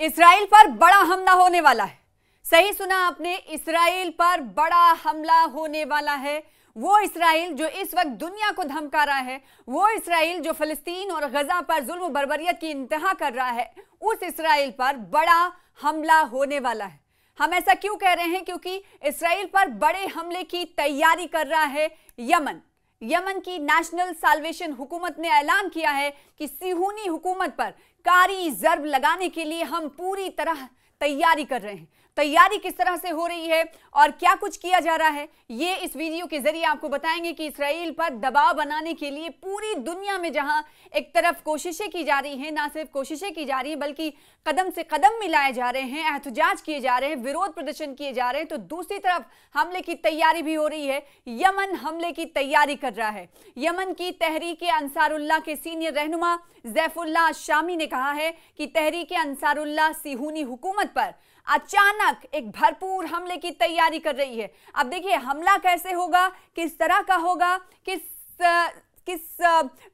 Israel पर बड़ा हमला होने वाला है। सही सुना आपने, इस्राइल पर बड़ा हमला होने वाला है। वो इस्राइल जो इस वक्त दुनिया को धमका रहा है, वो इस्राइल जो फिलिस्तीन और गजा पर जुल्म बर्बरियत की इंतहा कर रहा है, उस इस्राइल पर बड़ा हमला होने वाला है। हम ऐसा क्यों कह रहे हैं? क्योंकि इस्राइल पर बड़े हमले की तैयारी कर रहा है यमन। यमन की नेशनल साल्वेशन हुकूमत ने ऐलान किया है कि सिहूनी हुकूमत पर कारी जर्ब लगाने के लिए हम पूरी तरह तैयारी कर रहे हैं। तैयारी किस तरह से हो रही है और क्या कुछ किया जा रहा है, ये इस वीडियो के जरिए आपको बताएंगे कि इस्राइल पर दबाव बनाने के लिए पूरी दुनिया में जहां एक तरफ कोशिशें की जा रही हैं, ना सिर्फ कोशिशें की जा रही हैं बल्कि कदम से कदम मिलाए जा रहे हैं, एहतजाज किए जा रहे हैं, विरोध प्रदर्शन किए जा रहे हैं, तो दूसरी तरफ हमले की तैयारी भी हो रही है। यमन हमले की तैयारी कर रहा है। यमन की तहरीक अंसारुल्लाह के सीनियर रहनुमा ज़ैफुल्लाह शामी ने कहा है कि तहरीक अंसारुल्लाह सिहूनी हुकूमत पर अचानक एक भरपूर हमले की तैयारी कर रही है। अब देखिए हमला कैसे होगा, किस तरह का होगा, किस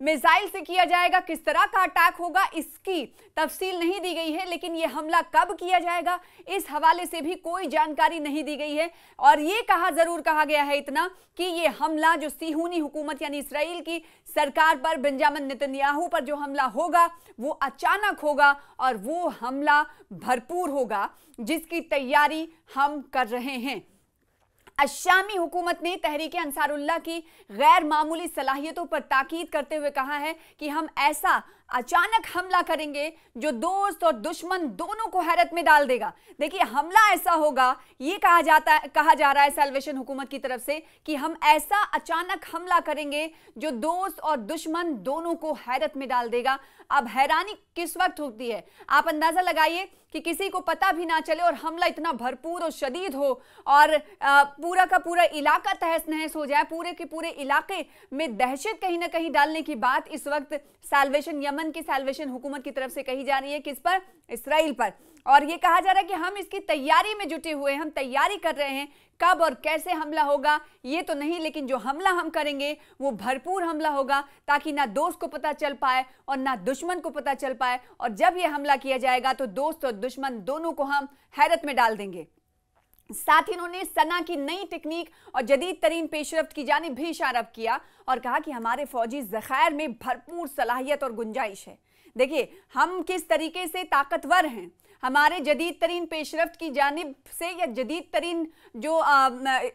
मिसाइल से किया जाएगा, किस तरह का अटैक होगा, इसकी तफसील नहीं दी गई है। लेकिन यह हमला कब किया जाएगा, इस हवाले से भी कोई जानकारी नहीं दी गई है। और यह जरूर कहा गया है इतना कि यह हमला जो सिहूनी हुकूमत यानी इस्राइल की सरकार पर, बेंजामिन नेतन्याहू पर जो हमला होगा वो अचानक होगा और वो हमला भरपूर होगा, जिसकी तैयारी हम कर रहे हैं। अशामी हुकूमत ने तहरीक अंसारुल्लाह की गैर मामूली सलाहियतों पर ताकीद करते हुए कहा है कि हम ऐसा अचानक हमला करेंगे जो दोस्त और दुश्मन दोनों को हैरत में डाल देगा। देखिए हमला ऐसा होगा, ये कहा जा रहा है साल्वेशन हुकूमत की तरफ से कि हम ऐसा अचानक हमला करेंगे जो दोस्त और दुश्मन दोनों को हैरत में डाल देगा। अब हैरानी किस वक्त होती है, आप अंदाजा लगाइए कि किसी को पता भी ना चले और हमला इतना भरपूर और शदीद हो और पूरा का पूरा इलाका तहस नहस हो जाए, पूरे के पूरे इलाके में दहशत कहीं ना कहीं डालने की बात इस वक्त साल्वेशन यमन की साल्वेशन हुकूमत की तरफ से कही जा रही है। किस पर? इस्राइल पर। और ये कहा जा रहा है कि हम इसकी तैयारी में जुटे हुए हैं, हम तैयारी कर रहे हैं। कब और कैसे हमला होगा ये तो नहीं, लेकिन जो हमला हम करेंगे वो भरपूर हमला होगा ताकि ना दोस्त को पता चल पाए और ना दुश्मन को पता चल पाए। और जब ये हमला किया जाएगा तो दोस्त और दुश्मन दोनों को हम हैरत में डाल देंगे। साथ ही उन्होंने सना की नई टेक्निक और जदीद तरीन पेशरफ्त की जानिब भी इशारा किया और कहा कि हमारे फौजी ज़खायर में भरपूर सलाहियत और गुंजाइश है। देखिए हम किस तरीके से ताकतवर हैं, हमारे जदीद तरीन पेशरफ्त की जानिब से या जदीद तरीन जो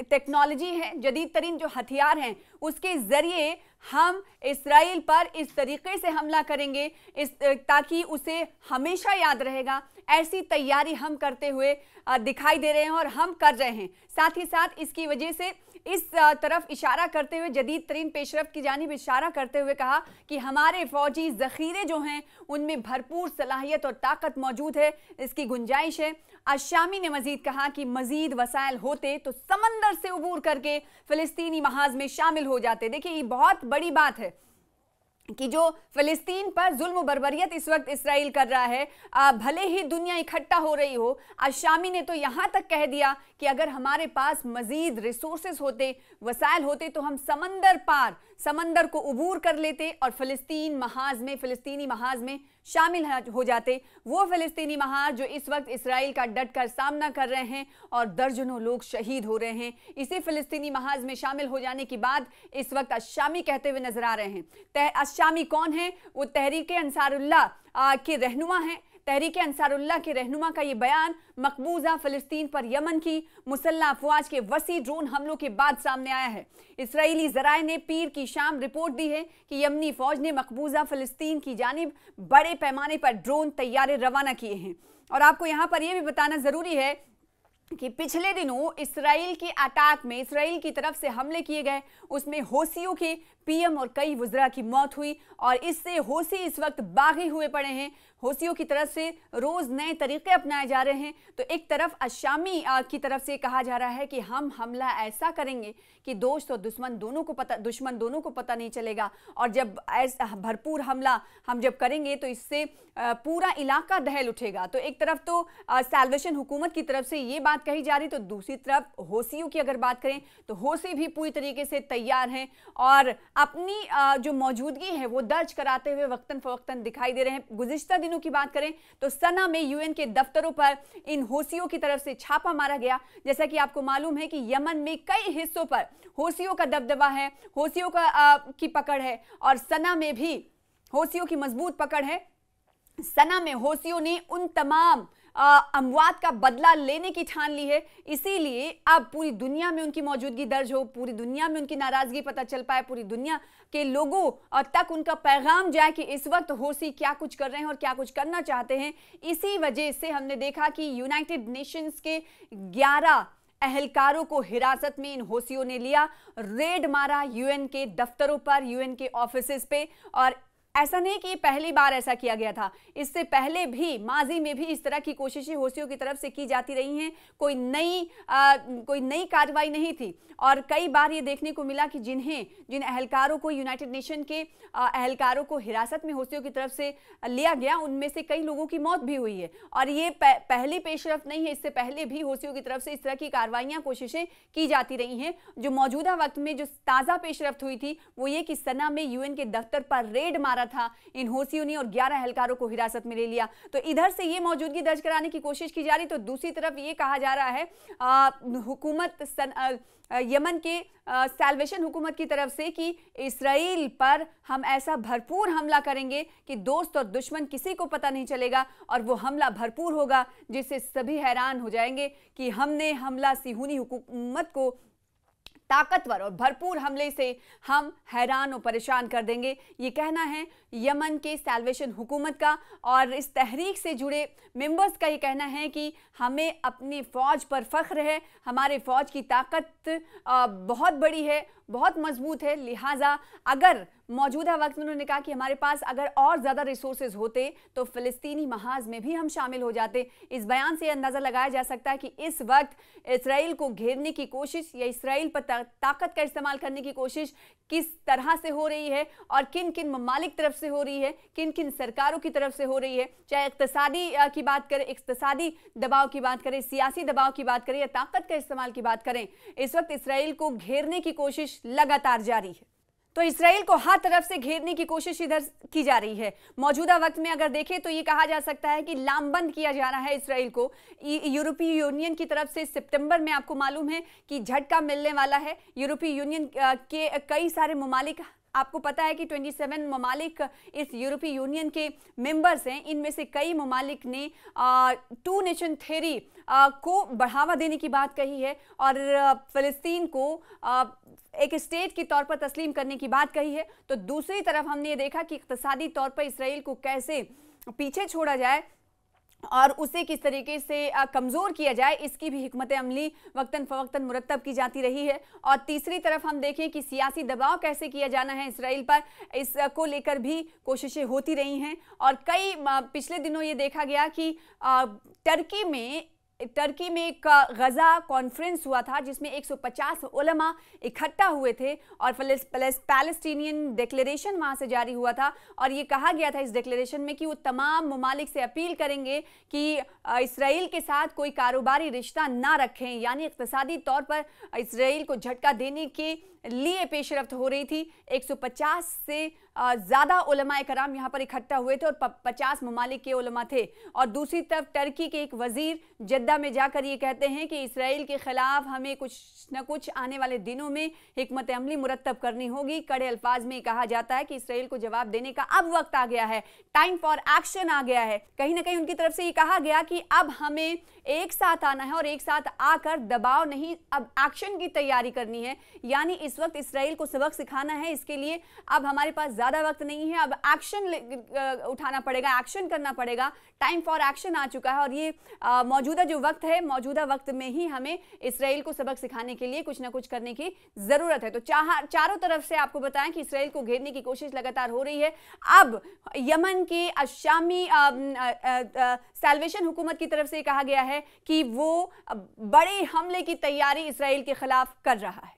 टेक्नोलॉजी है, जदीद तरीन जो हथियार हैं, उसके ज़रिए हम इस्राइल पर इस तरीके से हमला करेंगे ताकि उसे हमेशा याद रहेगा। ऐसी तैयारी हम करते हुए दिखाई दे रहे हैं और हम कर रहे हैं। साथ ही साथ इसकी वजह से इस तरफ इशारा करते हुए जदीद तरीन पेशरफ्त की जानिब इशारा करते हुए कहा कि हमारे फौजी ज़ख़ीरे जो हैं उनमें भरपूर सलाहियत और ताकत मौजूद है, इसकी गुंजाइश है। अशामी ने मजीद कहा कि मजीद वसाइल होते तो समंदर से उबूर करके फ़िलिस्तीनी महाज में शामिल हो जाते। देखिए ये बहुत बड़ी बात है कि जो फ़िलिस्तीन पर जुल्म बर्बरियत इस वक्त इस्राइल कर रहा है, भले ही दुनिया इकट्ठा हो रही हो, अशामी ने तो यहाँ तक कह दिया कि अगर हमारे पास मज़ीद रिसोर्सेज होते, वसाइल होते तो हम समंदर पार, समंदर को उबूर कर लेते और फ़िलिस्तीनी महाज में शामिल हो जाते। वो फ़िलिस्तीनी महाज जो इस वक्त इस्राइल का डट कर सामना कर रहे हैं और दर्जनों लोग शहीद हो रहे हैं, इसी फ़िलिस्तीनी महाज में शामिल हो जाने के बाद इस वक्त अशामी कहते हुए नजर आ रहे हैं। अशामी कौन है? वो तहरीक अंसारुल्लाह के रहनुमा हैं। तहरीक अंसारुल्लाह के रहनुमा का ये बयान मकबूजा फ़िलिस्तीन पर यमन की मुसल्लह अफवाज के वसी ड्रोन हमलों के बाद सामने आया है। इस्राएली ज़राए ने पीर की शाम रिपोर्ट दी है कि यमनी फ़ौज ने मकबूजा फ़िलिस्तीन की जानिब बड़े पैमाने पर ड्रोन तैयारे रवाना किए हैं। और आपको यहाँ पर यह भी बताना ज़रूरी है कि पिछले दिनों इस्राइल के अटैक में, इस्राइल की तरफ से हमले किए गए, उसमें होसियों के पीएम और कई वज़रा की मौत हुई और इससे होसी इस वक्त बागी हुए पड़े हैं। होसियों की तरफ से रोज़ नए तरीक़े अपनाए जा रहे हैं। तो एक तरफ अशामी की तरफ से कहा जा रहा है कि हम हमला ऐसा करेंगे कि दोस्त और दुश्मन दोनों को पता नहीं चलेगा। और जब ऐसा भरपूर हमला हम जब करेंगे तो इससे पूरा इलाका दहल उठेगा। तो एक तरफ तो साल्वेशन हुकूमत की तरफ से ये बात कही जा रही, तो दूसरी तरफ होसियों की अगर बात करें तो होसी भी पूरी तरीके से तैयार हैं और अपनी जो मौजूदगी है वो दर्ज कराते हुए वक्तन फवक्तन दिखाई दे रहे हैं। गुज़िश्ता दिनों की बात करें तो सना में यूएन के दफ्तरों पर इन हौसियों की तरफ से छापा मारा गया। जैसा कि आपको मालूम है कि यमन में कई हिस्सों पर हौसियों का दबदबा है, हौसियों की पकड़ है और सना में भी हौसियों की मजबूत पकड़ है। सना में हौसियों ने उन तमाम अमवात का बदला लेने की ठान ली है, इसीलिए अब पूरी दुनिया में उनकी मौजूदगी दर्ज हो, पूरी दुनिया में उनकी नाराजगी पता चल पाए, पूरी दुनिया के लोगों तक उनका पैगाम जाए कि इस वक्त हौसी क्या कुछ कर रहे हैं और क्या कुछ करना चाहते हैं। इसी वजह से हमने देखा कि यूनाइटेड नेशंस के 11 एहलकारों को हिरासत में इन हौसियों ने लिया, रेड मारा यूएन के दफ्तरों पर, यूएन के ऑफिसेस पे। और ऐसा नहीं कि पहली बार ऐसा किया गया था, इससे पहले भी माजी में भी इस तरह की कोशिशें हौसियों की तरफ से की जाती रही हैं। कोई नई कार्रवाई नहीं थी और कई बार ये देखने को मिला कि जिन एहलकारों को यूनाइटेड नेशन के एहलकारों को हिरासत में हौसियों की तरफ से लिया गया, उनमें से कई लोगों की मौत भी हुई है। और ये पहली पेशरफ्त नहीं है, इससे पहले भी हौसियों की तरफ से इस तरह की कार्रवाइयां कोशिशें की जाती रही हैं। जो मौजूदा वक्त में जो ताज़ा पेशरफ्त हुई थी वो ये कि सना में यूएन के दफ्तर पर रेड मारा था इन हौसियों ने और 11 एहलकारों को हिरासत में ले लिया। तो इधर से ये मौजूदगी दर्ज कराने की कोशिश की जा रही, तो दूसरी तरफ ये कहा जा रहा है हुकूमत यमन के सैल्वेशन हुकूमत की तरफ से कि इसराइल पर हम ऐसा भरपूर हमला करेंगे कि दोस्त और दुश्मन किसी को पता नहीं चलेगा और वो हमला भरपूर होगा जिससे सभी हैरान हो जाएंगे कि हमने हमला सिहूनी हुकूमत को ताकतवर और भरपूर हमले से हम हैरान और परेशान कर देंगे। ये कहना है यमन के सैल्वेशन हुकूमत का और इस तहरीक से जुड़े मेंबर्स का ये कहना है कि हमें अपनी फ़ौज पर फ़ख्र है, हमारे फ़ौज की ताकत बहुत बड़ी है, बहुत मजबूत है। लिहाजा अगर मौजूदा वक्त में उन्होंने कहा कि हमारे पास अगर और ज़्यादा रिसोर्सेज होते तो फ़लस्तीनी महाज में भी हम शामिल हो जाते। इस बयान से अंदाज़ा लगाया जा सकता है कि इस वक्त इसराइल को घेरने की कोशिश या इसराइल पर ताकत का इस्तेमाल करने की कोशिश किस तरह से हो रही है और किन किन ममालिक तरफ से हो रही है, किन किन सरकारों की तरफ से हो रही है। चाहे इक्तिसादी की बात करें, इक्तिसादी दबाव की बात करें, सियासी दबाव की बात करें या ताकत के इस्तेमाल की बात करें, इस वक्त इसराइल को घेरने की कोशिश लगातार जारी है। तो इसराइल को हर तरफ से घेरने की कोशिश इधर की जा रही है। मौजूदा वक्त में अगर देखें तो ये कहा जा सकता है कि लामबंद किया जा रहा है इसराइल को यूरोपीय यूनियन की तरफ से। सितंबर में आपको मालूम है कि झटका मिलने वाला है। यूरोपीय यूनियन के कई सारे ममालिक, आपको पता है कि 27 ममालिक इस यूरोपीय यूनियन के मेंबर्स हैं। इनमें से कई ममालिक ने 2 नेशन थ्योरी को बढ़ावा देने की बात कही है और फ़लस्तीन को एक स्टेट के तौर पर तस्लीम करने की बात कही है। तो दूसरी तरफ हमने ये देखा कि इक़्तिसादी तौर पर इसराइल को कैसे पीछे छोड़ा जाए और उसे किस तरीके से कमज़ोर किया जाए, इसकी भी हिकमत अमली वक्तन फ़वक्तन मुरत्तब की जाती रही है। और तीसरी तरफ हम देखें कि सियासी दबाव कैसे किया जाना है इसराइल पर, इसको लेकर भी कोशिशें होती रही हैं। और कई पिछले दिनों ये देखा गया कि टर्की में एक गज़ा कॉन्फ्रेंस हुआ था जिसमें 150 उलमा इकट्ठा हुए थे और पैलेस्टीनियन डिक्लेरेशन वहाँ से जारी हुआ था। और ये कहा गया था इस डिक्लेरेशन में कि वो तमाम ममालिक से अपील करेंगे कि इसराइल के साथ कोई कारोबारी रिश्ता ना रखें, यानी इक़्तिसादी तौर पर इसराइल को झटका देने के लिए पेशरफ्त हो रही थी। 150 से ज़्यादा उलमाए कराम यहाँ पर इकट्ठा हुए थे और 50 ममालिक के उलमा थे। और दूसरी तरफ टर्की के एक वजीर जद्दा में जाकर ये कहते हैं कि इसराइल के खिलाफ हमें कुछ न कुछ आने वाले दिनों में हिकमत अमली मुरत्तब करनी होगी। कड़े अल्फाज में कहा जाता है कि इसराइल को जवाब देने का अब वक्त आ गया है, टाइम फॉर एक्शन आ गया है। कहीं ना कहीं उनकी तरफ से ये कहा गया कि अब हमें एक साथ आना है और एक साथ आकर दबाव नहीं, अब एक्शन की तैयारी करनी है। यानी इस वक्त इसराइल को सबक सिखाना है, इसके लिए अब हमारे पास ज़्यादा वक्त नहीं है, अब एक्शन उठाना पड़ेगा, एक्शन करना पड़ेगा। टाइम फॉर एक्शन आ चुका है और ये मौजूदा जो वक्त है, मौजूदा वक्त में ही हमें इसराइल को सबक सिखाने के लिए कुछ ना कुछ करने की ज़रूरत है। तो चारों तरफ से आपको बताएं कि इसराइल को घेरने की कोशिश लगातार हो रही है। अब यमन के अशामी सैल्वेशन हुकूमत की तरफ से कहा गया है कि वो बड़े हमले की तैयारी इसराइल के खिलाफ कर रहा है।